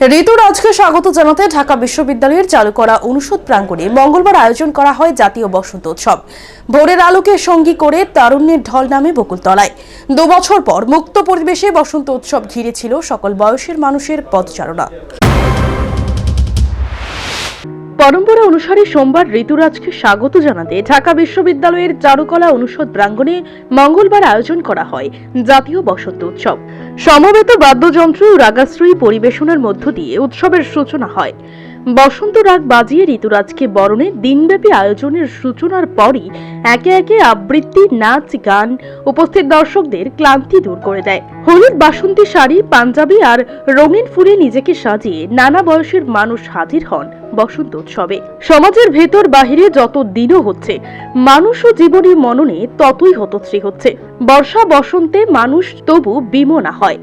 ঋতুরাজকে স্বাগত জানাতে ঢাকা বিশ্ববিদ্যালয়ের চালু করা অনুষদ প্রাঙ্গণে মঙ্গলবার আয়োজন করা হয় জাতীয় বসন্ত উৎসব। ভোরের আলোকে সঙ্গী করে তারুণ্যের ঢল নামে বকুলতলায় 2 বছর পর মুক্ত পরিবেশে বসন্ত উৎসব ঘিরে ছিল সকল বয়সের মানুষের পদচারণা। পরম্পরা অনুসারে সোমবার ঋতুরাজকে স্বাগত জানাতে ঢাকা বিশ্ববিদ্যালয়ের চারুকলা অনুষদ প্রাঙ্গণে মঙ্গলবার আয়োজন করা হয় জাতীয় বসন্ত উৎসব। সমবেত বাদ্যযন্ত্র ও রাগাশ্রয়ী পরিবেশনার মধ্য দিয়ে উৎসবের সূচনা হয়। বসন্ত রাগ বাজিয়ে ঋতুরাজকে বরণে দিনব্যাপী আয়োজনের সূচনার পরই একে একে আবৃত্তি, নাচ, গান উপস্থিত দর্শকদের ক্লান্তি দূর করে দেয়। হলুদ বাসন্তী শাড়ি, পাঞ্জাবি আর রঙিন ফুলে নিজেকে সাজিয়ে নানা বয়সের মানুষ হাজির হন বসন্ত উৎসবে। সমাজের ভেতর বাহিরে যত দিনও হচ্ছে, মানুষ ও জীবনী মননে ততই হতশ্রী হচ্ছে। বর্ষা বসন্তে মানুষ তবু বিমনা হয়,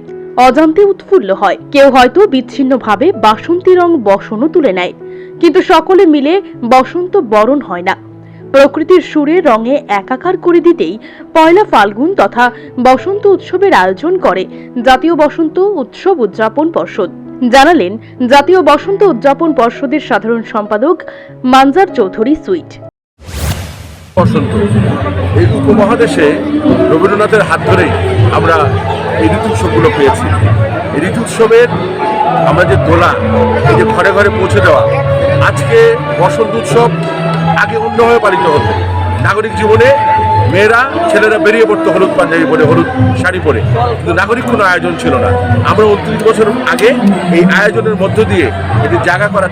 অজান্তে উৎফুল্ল হয়। কেউ হয়তো বিচ্ছিন্নভাবে বাসন্তী রং বসনও তুলে নেয়, কিন্তু সকলে মিলে বসন্ত বরণ হয় না। প্রকৃতির সুরে রঙে একাকার করে দিতেই পয়লা ফাল্গুন তথা বসন্ত উৎসবের আয়োজন করে জাতীয় বসন্ত উৎসব উদযাপন পর্ষদ, জানালেন জাতীয় বসন্ত উদযাপন পর্ষদের সাধারণ সম্পাদক মানজার চৌধুরী সুইট। বসন্ত এই উপমহাদেশে রবীন্দ্রনাথের হাত ধরেই আমরা এই ঋতু উৎসবগুলো পেয়েছি। এই ঋতু উৎসবের আমরা যে দোলা, এই যে ঘরে ঘরে পৌঁছে দেওয়া, আজকে বসন্ত উৎসব আগে অন্যভাবে পালিত হতো। নাগরিক জীবনে মেয়েরা ছেলেরা বেরিয়ে পড়তো হলুদ পাঞ্জাবি পরে, হলুদ শাড়ি পরে, কিন্তু নাগরিক কোনো আয়োজন ছিল না। আমরা 29 বছর আগে এই আয়োজনের মধ্য দিয়ে এটি জায়গা করা।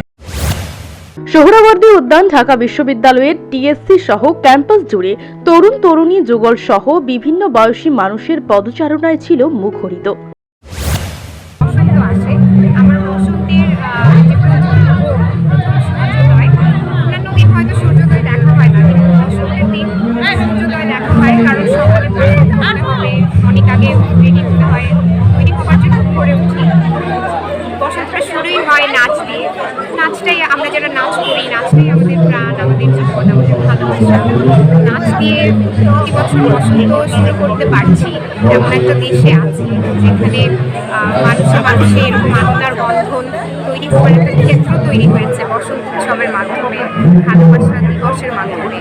সোহরাওয়ার্দী উদ্যান, ঢাকা বিশ্ববিদ্যালয়ের টিএসসি সহ ক্যাম্পাস জুড়ে তরুণ তরুণী যুগল সহ বিভিন্ন বয়সী মানুষের পদচারণায় ছিল মুখরিত। বসন্তটা শুরুই হয় নাচ দিয়ে। নাচটাই আমরা যারা নাচ করি, নাচটাই আমাদের প্রাণ, আমাদের জীবন, আমাদের ভালোবাসা। নাচ দিয়ে প্রতি বছর বসন্ত শুরু করতে পারছি এমন একটা দেশে আছি যেখানে মানুষে মানুষে এরকম আত্মার বন্ধন তৈরি হওয়ার একটা ক্ষেত্র তৈরি হয়েছে বসন্ত উৎসবের মাধ্যমে, ভালোবাসা দিবসের মাধ্যমে।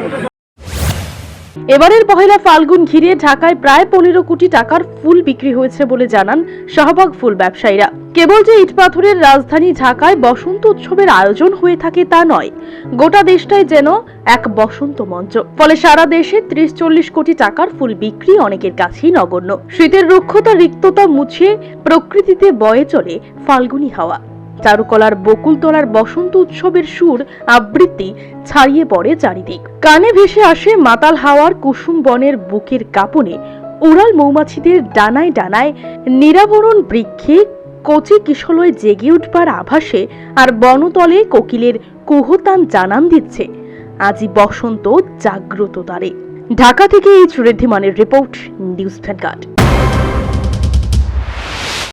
এবারের পহেলা ফাল্গুন ঘিরে ঢাকায় প্রায় 15 কোটি টাকার ফুল বিক্রি হয়েছে বলে জানান শাহবাগ ফুল ব্যবসায়ীরা। কেবল যে ইটপাথরের রাজধানী ঢাকায় বসন্ত উৎসবের আয়োজন হয়ে থাকে তা নয়, গোটা দেশটাই যেন এক বসন্ত মঞ্চ। ফলে সারা দেশে 30-40 কোটি টাকার ফুল বিক্রি অনেকের কাছেই নগণ্য। শীতের রুক্ষতা রিক্ততা মুছে প্রকৃতিতে বয়ে চলে ফাল্গুনী হাওয়া। চারুকলার বকুলতলার বসন্ত উৎসবের সুর আবৃত্তি ছাড়িয়ে পড়ে চারিদিক। কানে ভেসে আসে মাতাল হাওয়ার কুসুম বনের বুকের কাঁপনে, উড়াল মৌমাছিদের ডানায় ডানায়, নিরাবরণ বৃক্ষে কচি কিশলয় জেগে উঠবার আভাসে, আর বনতলে কোকিলের কুহতান জানান দিচ্ছে আজি বসন্ত জাগ্রত দ্বারে। ঢাকা থেকে এই ঋদ্ধিমানের রিপোর্ট, নিউজ ভ্যানগার্ড।